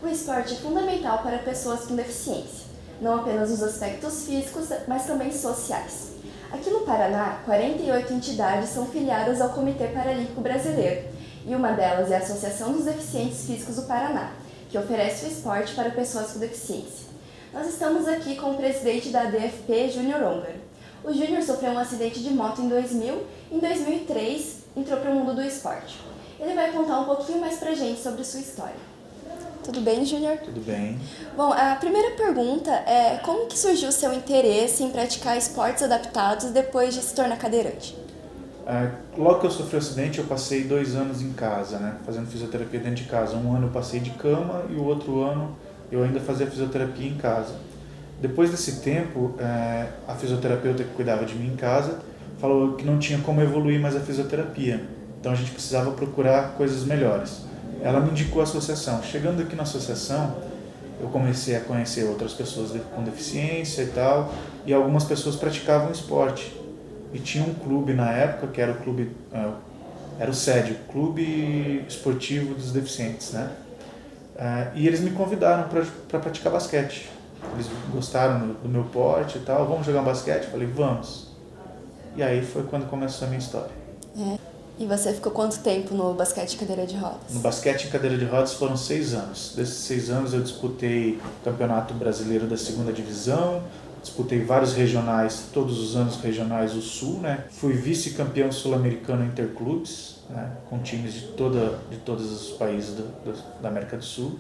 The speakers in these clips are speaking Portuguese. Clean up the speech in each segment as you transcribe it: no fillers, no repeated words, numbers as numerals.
O esporte é fundamental para pessoas com deficiência, não apenas nos aspectos físicos, mas também sociais. Aqui no Paraná, 48 entidades são filiadas ao Comitê Paralímpico Brasileiro, e uma delas é a Associação dos Deficientes Físicos do Paraná, que oferece o esporte para pessoas com deficiência. Nós estamos aqui com o presidente da ADFP, Júnior Ongaro. O Júnior sofreu um acidente de moto em 2000 e em 2003 entrou para o mundo do esporte. Ele vai contar um pouquinho mais pra gente sobre sua história. Tudo bem, Júnior? Tudo bem. Bom, a primeira pergunta é como que surgiu o seu interesse em praticar esportes adaptados depois de se tornar cadeirante? Logo que eu sofri o acidente, eu passei 2 anos em casa, né, fazendo fisioterapia dentro de casa. Um ano eu passei de cama e o outro ano eu ainda fazia fisioterapia em casa. Depois desse tempo, a fisioterapeuta que cuidava de mim em casa falou que não tinha como evoluir mais a fisioterapia. Então a gente precisava procurar coisas melhores. Ela me indicou a associação. Chegando aqui na associação, eu comecei a conhecer outras pessoas com deficiência e tal, e algumas pessoas praticavam esporte. E tinha um clube na época, que era o clube, era o SED, o Clube Esportivo dos Deficientes, né? E eles me convidaram para praticar basquete. Eles gostaram do meu porte e tal, vamos jogar basquete? Eu falei, vamos. E aí foi quando começou a minha história. E você ficou quanto tempo no basquete em cadeira de rodas? No basquete em cadeira de rodas foram 6 anos. Desses 6 anos eu disputei o Campeonato Brasileiro da 2ª Divisão, disputei vários regionais, todos os anos regionais do Sul, né? Fui vice-campeão sul-americano interclubes, né? Com times de todos os países da América do Sul.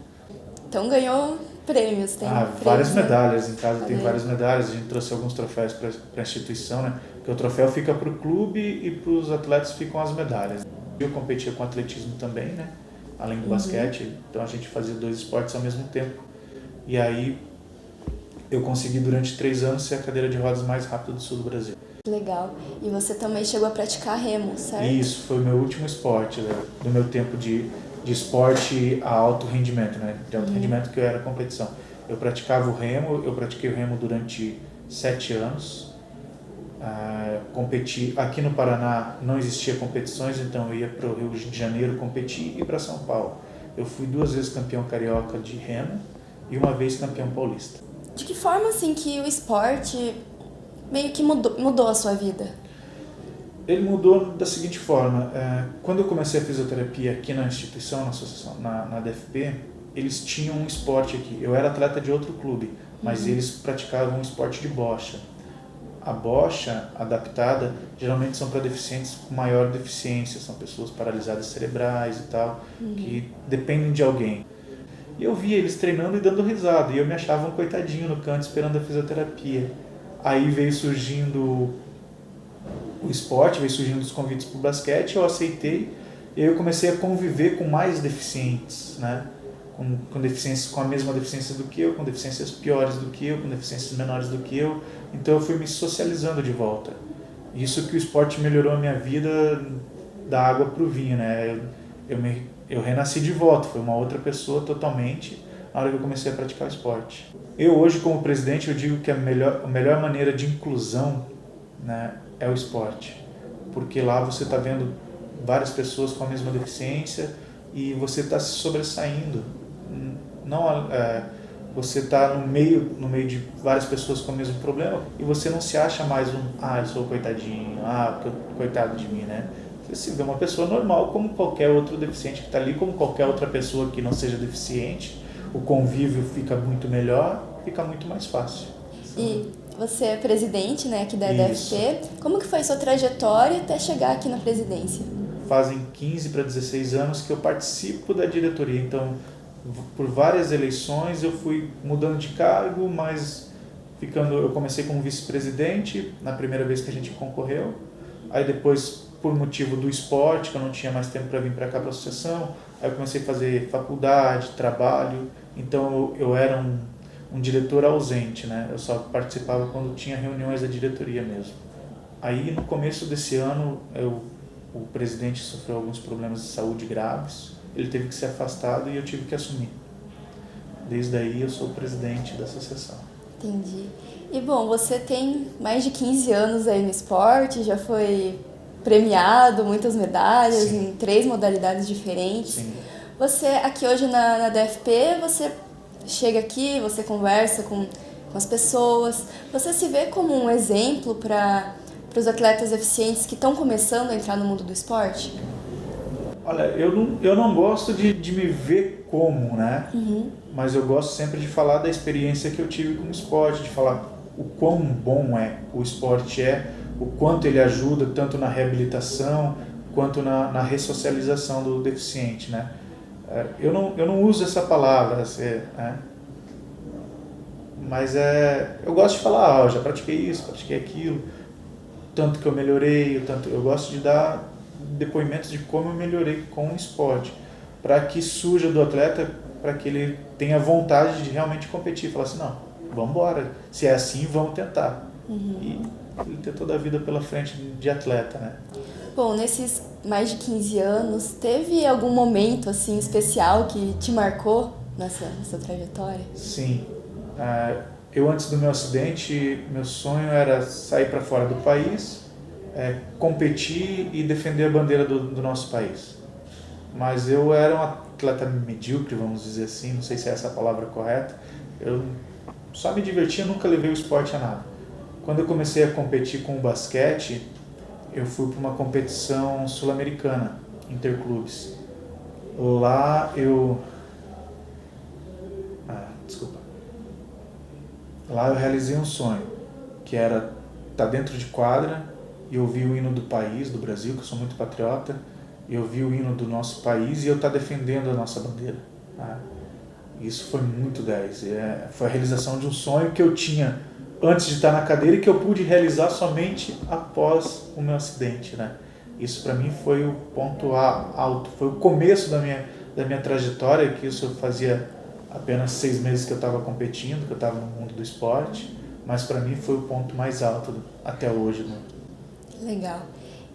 Então ganhou prêmios, tem várias prêmios, medalhas, em casa tem Valeu. várias medalhas, a gente trouxe alguns troféus para a instituição, né? Porque o troféu fica para o clube e para os atletas ficam as medalhas. Eu competia com atletismo também, né? Além do basquete, então a gente fazia 2 esportes ao mesmo tempo. E aí eu consegui durante 3 anos ser a cadeira de rodas mais rápida do sul do Brasil. Legal. E você também chegou a praticar remo, certo? Isso, foi o meu último esporte, né? Do meu tempo de esporte a alto rendimento, né? De alto rendimento que eu era competição. Eu praticava o remo, eu pratiquei o remo durante 7 anos. Competi aqui no Paraná, não existia competições, então eu ia para o Rio de Janeiro competir e para São Paulo. Eu fui 2 vezes campeão carioca de remo e 1 vez campeão paulista. De que forma, assim, que o esporte meio que mudou a sua vida? Ele mudou da seguinte forma, quando eu comecei a fisioterapia aqui na instituição, na associação, na DFP, eles tinham um esporte aqui. Eu era atleta de outro clube, mas eles praticavam um esporte de bocha. A bocha adaptada geralmente são para deficientes com maior deficiência, são pessoas paralisadas cerebrais e tal, que dependem de alguém. E eu via eles treinando e dando risada, e eu me achava um coitadinho no canto esperando a fisioterapia. Aí veio surgindo o esporte, veio surgindo os convites para o basquete, eu aceitei, e aí eu comecei a conviver com mais deficientes, né? Com deficiências com a mesma deficiência do que eu, com deficiências piores do que eu, com deficiências menores do que eu. Então eu fui me socializando de volta. Isso que o esporte melhorou a minha vida da água para o vinho, né? Eu renasci de volta, foi uma outra pessoa totalmente na hora que eu comecei a praticar o esporte. Eu hoje, como presidente, eu digo que a melhor maneira de inclusão, né, é o esporte. Porque lá você está vendo várias pessoas com a mesma deficiência e você está se sobressaindo. Não, você está no meio de várias pessoas com o mesmo problema e você não se acha mais eu sou coitadinho, coitado de mim, né? Você se vê uma pessoa normal como qualquer outro deficiente que está ali, como qualquer outra pessoa que não seja deficiente. O convívio fica muito melhor, fica muito mais fácil. E você é presidente, né, aqui da ADFP. Como que foi sua trajetória até chegar aqui na presidência? Fazem 15 para 16 anos que eu participo da diretoria, então por várias eleições eu fui mudando de cargo, mas eu comecei como vice-presidente na primeira vez que a gente concorreu, aí depois por motivo do esporte, que eu não tinha mais tempo para vir para cá para a associação, aí eu comecei a fazer faculdade, trabalho, então eu era um diretor ausente, né? Eu só participava quando tinha reuniões da diretoria mesmo. Aí no começo desse ano o presidente sofreu alguns problemas de saúde graves, ele teve que ser afastado e eu tive que assumir. Desde aí eu sou o presidente da associação. Entendi. E bom, você tem mais de 15 anos aí no esporte, já foi premiado, muitas medalhas. Sim. Em 3 modalidades diferentes. Sim. Você, aqui hoje na DFP, você chega aqui, você conversa com as pessoas, você se vê como um exemplo para os atletas deficientes que estão começando a entrar no mundo do esporte? Olha, eu não gosto de me ver como, né? Mas eu gosto sempre de falar da experiência que eu tive com o esporte, de falar o quão bom o esporte o quanto ele ajuda tanto na reabilitação quanto na ressocialização do deficiente, né? Eu não uso essa palavra, né? Mas eu gosto de falar, eu já pratiquei isso, pratiquei aquilo, tanto que eu melhorei, eu gosto de dar depoimentos de como eu melhorei com o esporte, para que surja do atleta, para que ele tenha vontade de realmente competir, falar assim, não, vamos embora, se é assim, vamos tentar. E ele ter toda a vida pela frente de atleta, né? Bom, nesses mais de 15 anos, teve algum momento assim especial que te marcou nessa trajetória? Sim. Eu, antes do meu acidente, meu sonho era sair para fora do país, competir e defender a bandeira do nosso país. Mas eu era um atleta medíocre, vamos dizer assim, não sei se é essa a palavra correta. Eu só me divertia, nunca levei o esporte a nada. Quando eu comecei a competir com o basquete, eu fui para uma competição sul-americana, interclubes. Lá eu... Lá eu realizei um sonho, que era estar dentro de quadra e ouvir o hino do país, do Brasil, que eu sou muito patriota, e ouvir o hino do nosso país e eu estar defendendo a nossa bandeira. Isso foi muito 10. Foi a realização de um sonho que eu tinha antes de estar na cadeira e que eu pude realizar somente após o meu acidente, né? Isso para mim foi o ponto alto, foi o começo da minha trajetória, que isso eu fazia apenas 6 meses que eu estava competindo, que eu estava no mundo do esporte, mas para mim foi o ponto mais alto até hoje, né? Legal.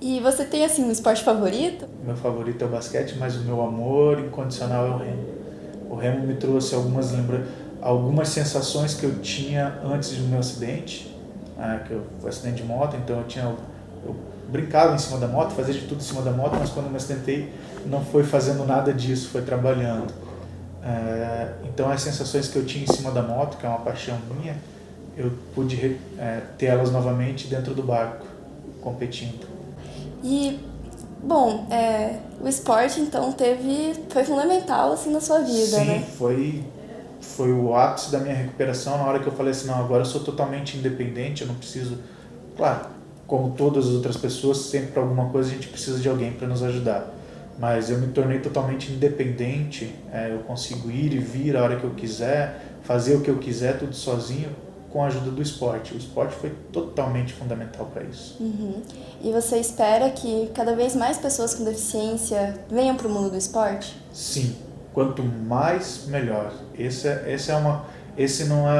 E você tem assim um esporte favorito? Meu favorito é o basquete, mas o meu amor incondicional é o remo. O remo me trouxe algumas sensações que eu tinha antes do meu acidente, que eu fui acidente de moto, então eu brincava em cima da moto, fazia de tudo em cima da moto, mas quando eu me acidentei não foi fazendo nada disso, foi trabalhando. Então as sensações que eu tinha em cima da moto, que é uma paixão minha, eu pude ter elas novamente dentro do barco, competindo. E, bom, o esporte então foi fundamental assim na sua vida, Sim, né? Foi o ápice da minha recuperação, na hora que eu falei assim, não, agora eu sou totalmente independente, eu não preciso... Claro, como todas as outras pessoas, sempre para alguma coisa a gente precisa de alguém para nos ajudar. Mas eu me tornei totalmente independente, eu consigo ir e vir a hora que eu quiser, fazer o que eu quiser, tudo sozinho, com a ajuda do esporte. O esporte foi totalmente fundamental para isso. E você espera que cada vez mais pessoas com deficiência venham para o mundo do esporte? Sim, quanto mais, melhor. Esse não é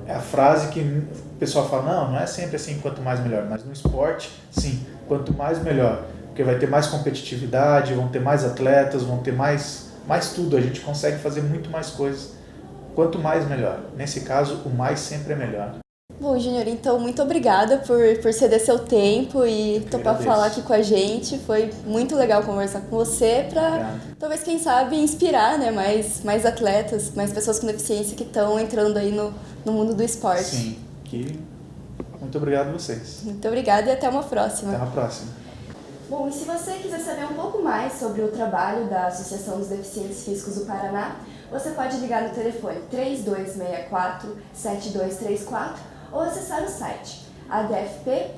a frase que o pessoal fala, não é sempre assim, quanto mais, melhor. Mas no esporte, sim, quanto mais, melhor. Porque vai ter mais competitividade, vão ter mais atletas, vão ter mais tudo. A gente consegue fazer muito mais coisas. Quanto mais, melhor. Nesse caso, o mais sempre é melhor. Bom, Júnior, então muito obrigada por ceder seu tempo e topar falar aqui com a gente. Foi muito legal conversar com você para talvez, quem sabe, inspirar, né, mais atletas, mais pessoas com deficiência que estão entrando aí no mundo do esporte. Sim, muito obrigado a vocês. Muito obrigada e até uma próxima. Até uma próxima. Bom, e se você quiser saber um pouco mais sobre o trabalho da Associação dos Deficientes Físicos do Paraná, você pode ligar no telefone 3264-7234 ou acessar o site adfp.org.br.